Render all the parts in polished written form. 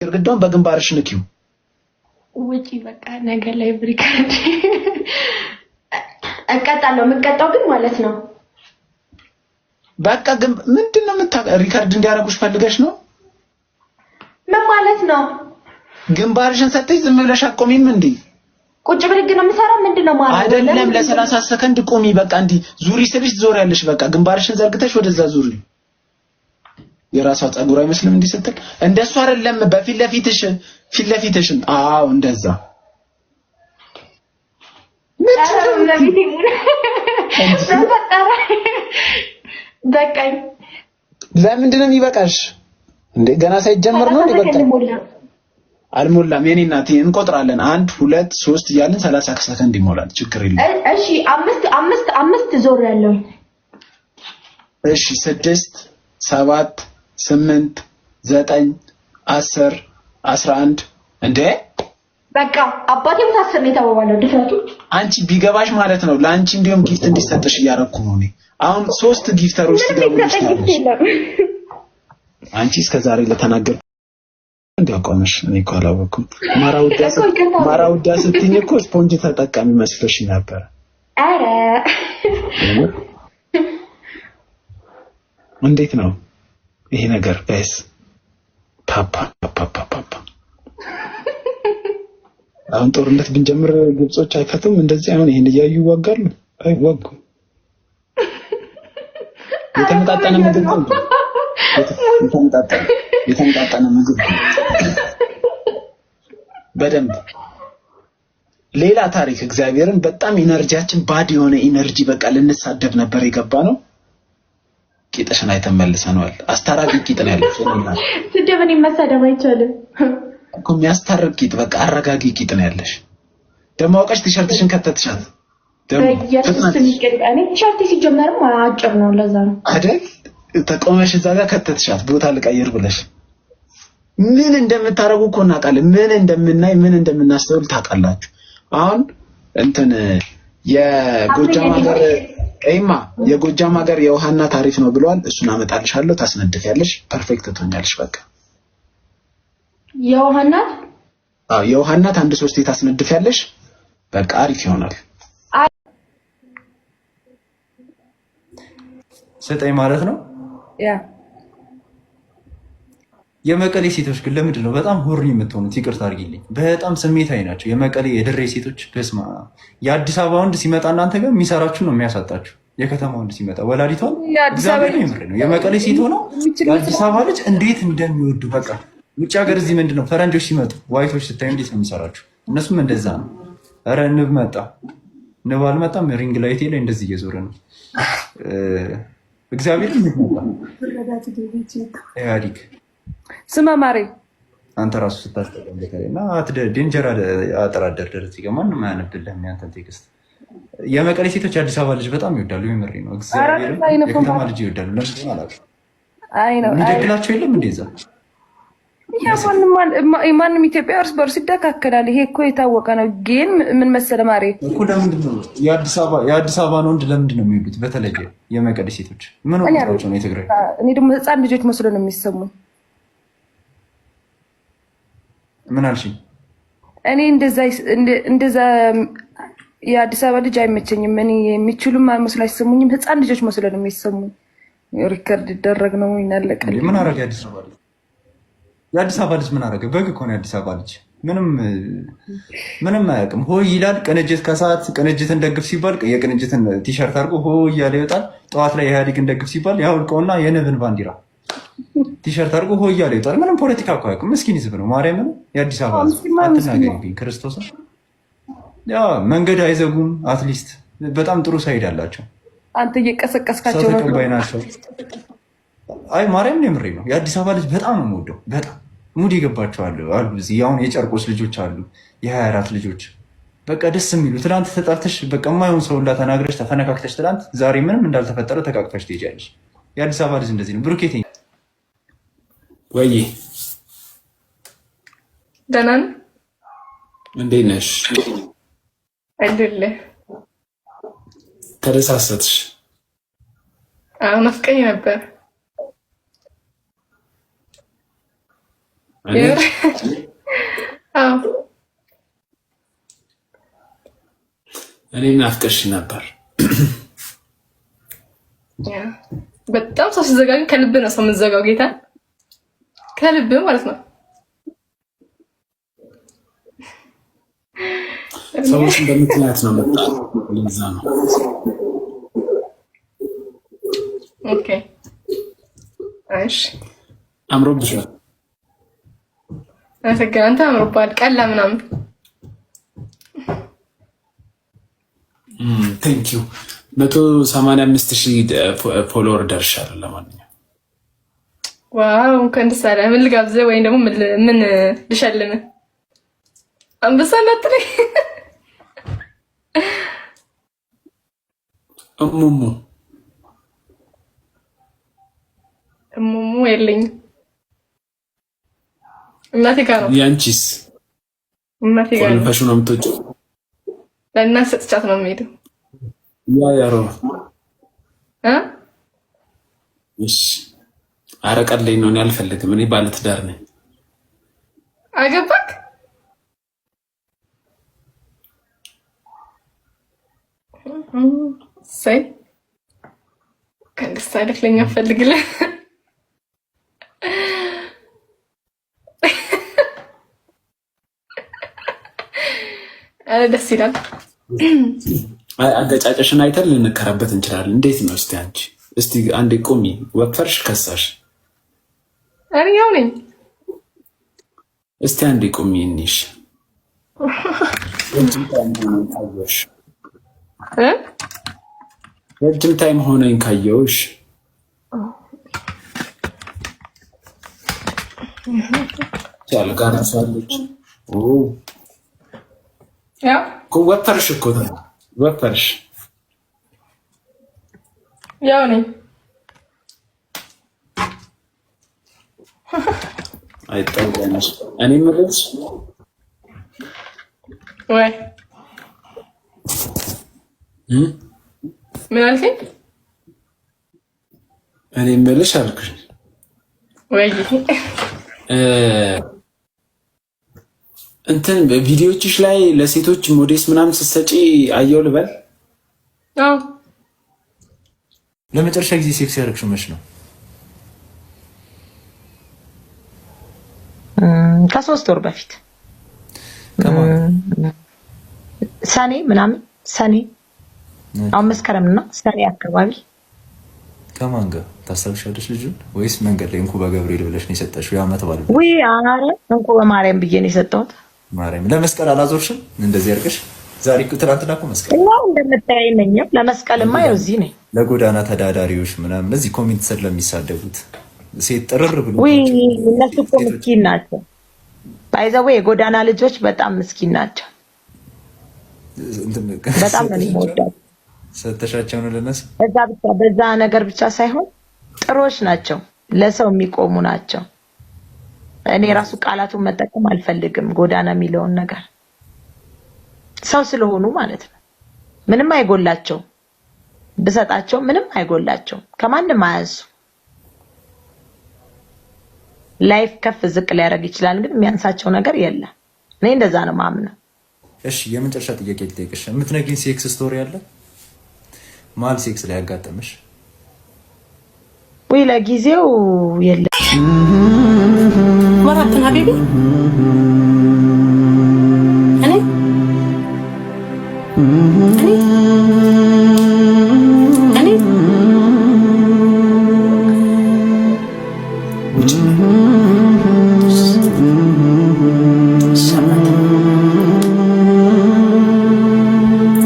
ግርግዳውን በግንባርሽ ንኪው። ውጪ በቃ ነገ ላይ ብሪካርድ እቀጣለሁ። የምቀጣው ግን ማለት ነው በቃ ግን ምንድነው ሪካርድ እንዲያረጉሽ ፈልገሽ ነው? ምን ማለት ነው? ግንባርሽን ሰጥተሽ ዝም ብለሽ አቆሚም እንዴ? ቁጭ ብድግ ነው የምሰራው። ምንድነው ማለት አይደለም ለ30 ሰከንድ ቆሚ። በቃ እንዲ ዙሪ ስልሽ ዞሪያለሽ። በቃ ግንባርሽን ዘርግተሽ ወደዛ ዙሪ። የራሷ ጸጉር አይመስልም እንዴ ስትል? እንደሱ አይደለም በፊት ለፊትሽ አዎ እንደዛ ለምንድን ነው የሚበቃሽ እንዴ? ገና ሳይጀመር ነው እንዴ? በቃ አልሞላም። የኔ እናት እንቆጥራለን 1 2 3 እያልን 30 ሰከንድ ይሞላል። ችግር የለም። እሺ አምስት ዞር ያለው እሺ 6 7 8 9 10 11 እንዴ በቃ አባቴም ታሰር ነው የተባባለው። ድፍረቱ አንቺ ቢገባሽ ማለት ነው። ለአንቺ እንዲሁም ጊፍት እንዲሰጥሽ እያረኩ ነው እኔ። አሁን 3 ጊፍተሮች ትገቡልሽ አንቺ እስከዛሬ ለተናገር እንዲያቆምሽ እኔ እኮ አላወኩም። ማራውዳ ስትኝ እኮ ስፖንጅ ተጠቃሚ መስለሽ ነበር። አረ እንዴት ነው ይሄ ነገር ጋይስ? ፓፓ አሁን ጦርነት ብንጀምር ግብጾች አይፈቱም እንደዚህ። አሁን ይሄን እያዩ ይዋጋሉ። አይዋጉም። የተመጣጠነ ምግብ ነው። የተመጣጠነ ምግብ በደንብ ሌላ ታሪክ። እግዚአብሔርን በጣም ኢነርጂያችን ባድ የሆነ ኢነርጂ በቃ ልንሳደብ ነበር የገባ ነው። ቂጥሽን አይተመልሰናል። አስታራቂ ቂጥ ነው ያለው። ስደብን መሳደብ አይቻልም እኮ የሚያስታርቅ ቂጥ በቃ አረጋጊ ቂጥ ነው ያለሽ። ደሞ አውቀሽ ቲሸርትሽን ከተትሻት ደሞ ቲሸርት ሲጀመርም አጭር ነው። ለዛ ነው አይደል ተቆመሽ እዛ ጋር ከተትሻት ቦታ ልቀይር ብለሽ። ምን እንደምታረጉ እኮ እናውቃለን። ምን እንደምናይ ምን እንደምናስተውል ታውቃላችሁ። አሁን እንትን የጎጃም ሀገር የጎጃም ሀገር የውሃና ታሪፍ ነው ብለዋል። እሱን አመጣልሻለሁ። ታስነድፊያለሽ። ፐርፌክት ትሆኛለሽ። በቃ የውሃናት የውሃናት 1-3 ታስነድፊያለሽ። በቃ አሪፍ ይሆናል። ሰጠኝ ማለት ነው። ያ የመቀሌ ሴቶች ግን ለምንድን ነው በጣም ሆሪ የምትሆኑት? ይቅርታ አድርጊልኝ። በጣም ስሜታዊ ናቸው የመቀሌ የድሬ ሴቶች። በስማ የአዲስ አበባ ወንድ ሲመጣ እናንተ ጋር የሚሰራችሁ ነው የሚያሳጣችሁ። የከተማ ወንድ ሲመጣ ወላዲቷን እግዚአብሔር የምር ነው። የመቀሌ ሴት ሆነው የአዲስ አበባ ልጅ እንዴት እንደሚወዱ በቃ ውጭ ሀገር እዚህ ምንድን ነው ፈረንጆች ሲመጡ ዋይቶች ስታዩ እንዴት ነው የሚሰራችሁ? እነሱም እንደዛ ነው። ኧረ ንብ መጣ ንብ አልመጣም። ሪንግ ላይቴ ላይ እንደዚህ እየዞረ ነው። እግዚአብሔር ኢህአዲግ ስማ ማሬ አንተ ራሱ ስታስጠቀምበታልና ዴንጀር አጠራደር ደረጃ ጋር ማንም አያነብልህም ያንተን ቴክስት። የመቀሌ ሴቶች የአዲስ አበባ ልጅ በጣም ይወዳሉ። የምሬ ነው። እግዚአብሔር የከተማ ልጅ ይወዳሉ። ለምን አላውቅም። የሚደግላቸው የለም እንደዛ። ማንም ኢትዮጵያ እርስ በርስ ይደካከላል። ይሄ እኮ የታወቀ ነው። ግን ምን መሰለ ማሬ እኮ ለምንድን ነው የአዲስ አበባ ወንድ ለምንድን ነው የሚወዱት? በተለየ የመቀሌ ሴቶች ምን ሆናቸው ነው? የትግራይ እኔ ደግሞ ህፃን ልጆች መስሎ ነው የሚሰሙኝ። ምን አልሽኝ? እኔ እንደዛ የአዲስ አበባ ልጅ አይመቸኝም። እኔ የሚችሉም መስሎ አይሰሙኝም። ህፃን ልጆች መስሎ ነው የሚሰሙኝ። ሪከርድ ይደረግ ነው ይናለቀል። ምን አረገ የአዲስ አበባ ልጅ? የአዲስ አበባ ልጅ ምን አረገ? በግ እኮ ነው የአዲስ አበባ ልጅ። ምንም አያውቅም። ሆይ ይላል። ቅንጅት ከሰዓት ቅንጅትን ደግፍ ሲባል የቅንጅትን ቲሸርት አድርጎ ሆይ እያለ ይወጣል። ጠዋት ላይ ኢህአዴግን ደግፍ ሲባል ያውልቀውና የንብን ባንዲራ ቲሸርት አድርጎ ሆይ እያለ ይወጣል። ምንም ፖለቲካ እኮ አያውቅም። ምስኪን ህዝብ ነው። ማርያምን የአዲስ አበባ ህዝብ አትናገሪብኝ። ክርስቶስ ያ መንገድ አይዘጉም። አትሊስት በጣም ጥሩ ሳይድ አላቸው። አንተ እየቀሰቀስካቸው ነው። ተቀባይ ናቸው። አይ ማርያም ነው የምሬ ነው። የአዲስ አበባ ልጅ በጣም ነው የምወደው። በጣም ሙድ ይገባቸዋል አሉ። እዚህ አሁን የጨርቆስ ልጆች አሉ፣ የ24 ልጆች በቃ ደስ የሚሉ። ትናንት ተጠርተሽ በቃ የማይሆን ሰው ሁላ ተናግረሽ ተፈነካክተሽ ትናንት ዛሬ ምንም እንዳልተፈጠረ ተቃቅፈሽ ትሄጃለሽ። የአዲስ አበባ ልጅ እንደዚህ ነው። ብሩኬት ወይ ደህና ነህ? እንዴት ነሽ? አይደለ ተደሳሰትሽ? ናፍቀኝ ነበር። እኔ ናፍቀሽ ነበር። በጣም ሰው ሲዘጋ ከልብ ነው ሰው የምትዘጋው። ጌታ ከልብ ማለት ነው። ሰዎች እንደምትላት ነው መጣ ለዛ ነው። ኦኬ እሺ አምሮብሻል። አንተ አምሮባል ቀላ ምናምን ቴንክ ዩ 185,000 ፎሎወር ደርሻለሁ። ለማንኛውም ዋው እንኳን ደስ አለህ። ምን ልጋብዝህ ወይም ደግሞ ምን ልሸልምህ? አንበሳ ናትለኝ እሙሙ የለኝም። እናቴ ጋር ነው። ያንቺስ? እናቴ ጋር ነው። ፈሹ ነው የምትወጪው? ለእናት ሰጥቻት ነው የምሄደው። ያሮ እሺ አረቀልኝ ነው። እኔ አልፈልግም። እኔ ባለትዳር ነኝ። አገባክ? ሳይ ከንደስ አይደል ለኛ ፈልግልህ። ደስ ይላል። አገጫጨሽን አይተን ልንከራበት እንችላለን። እንዴት ነው? እስቲ አንቺ እስቲ አንዴ ቁሚ። ወፈርሽ ከሳሽ? እኔ ያው ነኝ። እስቲ አንዴ ቁሚ እንሽ ረጅም ታይም ሆነኝ ካየሁሽ። ቻል ጋር ሳለች ያው ወፈርሽ እኮ ወፈርሽ። ያው ነኝ። አይጣላሽ። እኔ የምልሽ ወይ ምን አልከኝ? እኔ የምልሽ አልኩሽ ወይ እንትን ቪዲዮዎችሽ ላይ ለሴቶች ሞዴስ ምናምን ስትሰጪ አየው ልበል? አዎ። ለመጨረሻ ጊዜ ሴክስ ያደረግሽው መች ነው? ከ3 ወር በፊት ሰኔ ምናምን ሰኔ አሁን መስከረምና ሰኔ አካባቢ። ከማን ጋር ታስታውሻለሽ? ልጁን ወይስ መንገድ ላይ እንኩ በገብርኤል ብለሽ ነው የሰጠሽው? የዓመት በዓል ወይ አረ እንኩ በማርያም ብዬ ነው የሰጠሁት። ማርያም ለመስቀል አላዞርሽም? እንደዚህ አድርገሽ ዛሬ ትናንትና እኮ መስቀል ነው እንደምታየኝ ነኝ። ለመስቀልማ ያው እዚህ ነኝ። ለጎዳና ተዳዳሪዎች ምናምን እዚህ ኮሜንት ስር ለሚሳደቡት ሴት ጥርር ብሎ ወይ እነሱ እኮ ምስኪን ናቸው። ባይዘው የጎዳና ልጆች በጣም ምስኪን ናቸው። በጣም ነው የሚወዳው። ሰተሻቸው ነው ለነሱ በዛ ነገር ብቻ ሳይሆን ጥሮች ናቸው፣ ለሰው የሚቆሙ ናቸው። እኔ ራሱ ቃላቱን መጠቀም አልፈልግም። ጎዳና የሚለውን ነገር ሰው ስለሆኑ ማለት ነው። ምንም አይጎላቸው፣ ብሰጣቸው ምንም አይጎላቸው፣ ከማንም አያንሱ። ላይፍ ከፍ ዝቅ ሊያደርግ ይችላል፣ ግን የሚያንሳቸው ነገር የለም። እኔ እንደዛ ነው ማምነው። እሺ የመጨረሻ ጥያቄ ልጠይቅሽ። የምትነግሪኝ ሴክስ ስቶሪ አለ? ማል ሴክስ ላይ ያጋጠመሽ? ወይ ለጊዜው የለም። ወራትን ሀቢቢ እኔ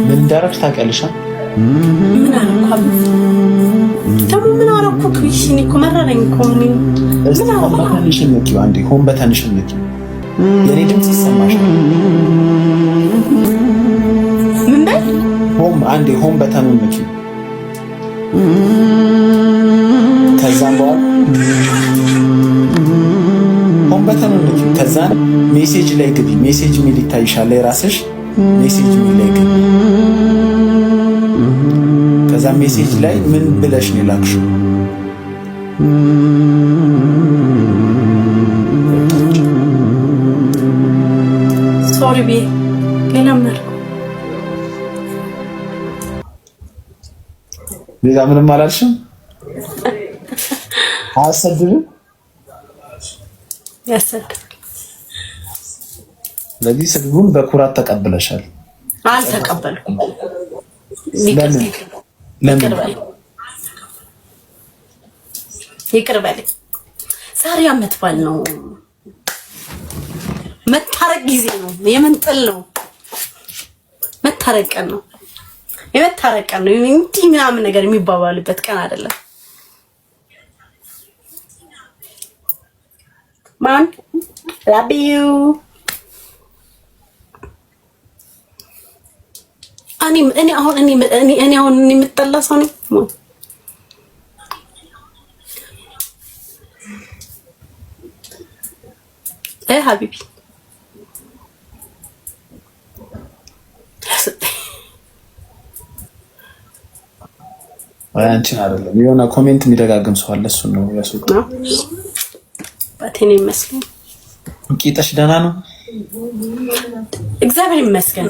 ምን እንዳረግሽ ታውቂያለሽ? ምን አልኳም ደግሞ ምን አረኩት? እኔ እኮ መረረኝ እኮ ሆን በተንሽ እንኪው አንዴ ሆን በተንሽ እንኪው የኔ ድምጽ ይሰማሻል? ምን በል አንዴ ሆን በተኑ እንኪው። ከዛም በኋላ ሆን በተኑ እንኪው። ከዛም ሜሴጅ ላይ ግቢ። ሜሴጅ ሚል ይታይሻል የራስሽ ሜሴጅ ሚል ላይ ግቢ። ከዛ ሜሴጅ ላይ ምን ብለሽ ነው የላክሽው? ሀቢቢ ሌላ ምን ሌላ ምንም አላልሽም? አሰድብም ያሰድ ለዚህ ስድቡን በኩራት ተቀብለሻል። አልተቀበልኩም። ለምን ይቅር በለኝ። ዛሬ ዓመት በዓል ነው። መታረቅ ጊዜ ነው። የምንጥል ነው። መታረቅ ቀን ነው። የመታረቅ ቀን ነው። እንዲህ ምናምን ነገር የሚባባልበት ቀን አይደለም። ማን ላቢዩ እኔ አሁን የምጠላ ሰው ነኝ። ሀቢቢ አንቺን አይደለም የሆነ ኮሜንት የሚደጋግም ሰው አለ። እሱን ነው ያስወጣው። ባቴኔ ይመስገን። ቂጥሽ ደህና ነው? እግዚአብሔር ይመስገን።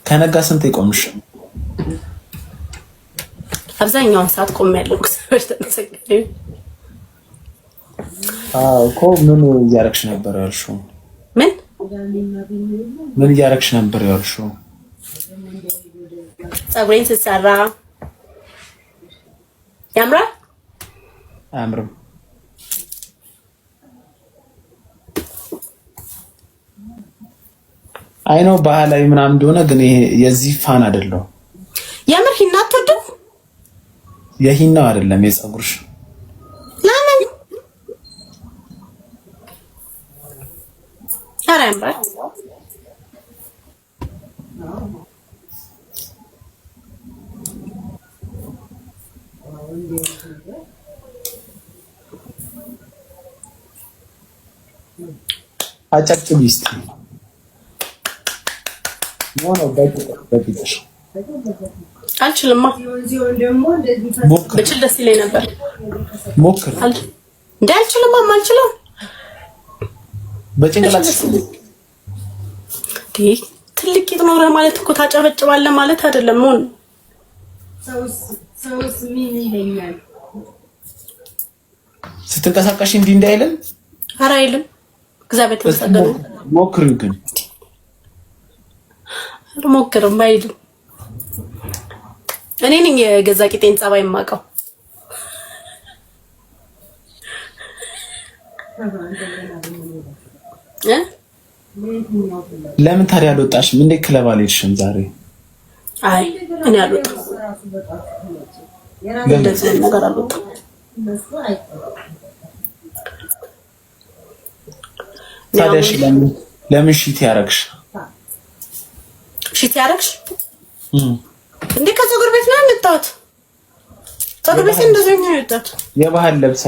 ከነጋ ስንት ይቆምሽ? አብዛኛውን ሰዓት ቆሜያለሁ። እግዚአብሔር ተመስገን። እኮ ምን እያረግሽ ነበር ያልሽው? ምን እያረግሽ ነበር ያልሽው? ፀጉሬን ስሰራ ያምራል? አያምርም? አይ ነው ባህላዊ ምናምን እንደሆነ ግን ይሄ የዚህ ፋን አይደለም። የምር ሂና አትወድም? የሂናው አይደለም የፀጉርሽ። ለምን? ኧረ ያምራል። አጨብጭቢ እስኪ። በቂጥሽ አልችልማ። ብችል ደስ ይለኝ ነበር። ሞክር እንደ አልችልማ። ማልችለው በጭንቅላትሽ ትልቅ ቂጥ ኖረ ማለት እኮ ታጨበጭባለህ ማለት አይደለም። ሆን ሰውስ ምን ይለኛል? ስትንቀሳቀሽ እንዲህ እንዳይልን። ኧረ አይልም። እግዚአብሔር ተመስገን። ሞክሪው ግን ሞክርም አይልም። እኔ ነኝ የገዛ ቂጤን ጸባይ የማውቀው። ለምን ታዲያ አልወጣሽም? እንዴት ክለብ አልሄድሽም ዛሬ? አይ እኔ አልወጣም። እንደዚህ ነገር አልወጣም። ታዲያ ለምን ሺት ያረግሽ? ሺት ያረግሽ እንዴ? ከፀጉር ቤት ነው የመጣሁት። ፀጉር ቤት እንደዚህ ነው የመጣሁት። የባህል ለብሳ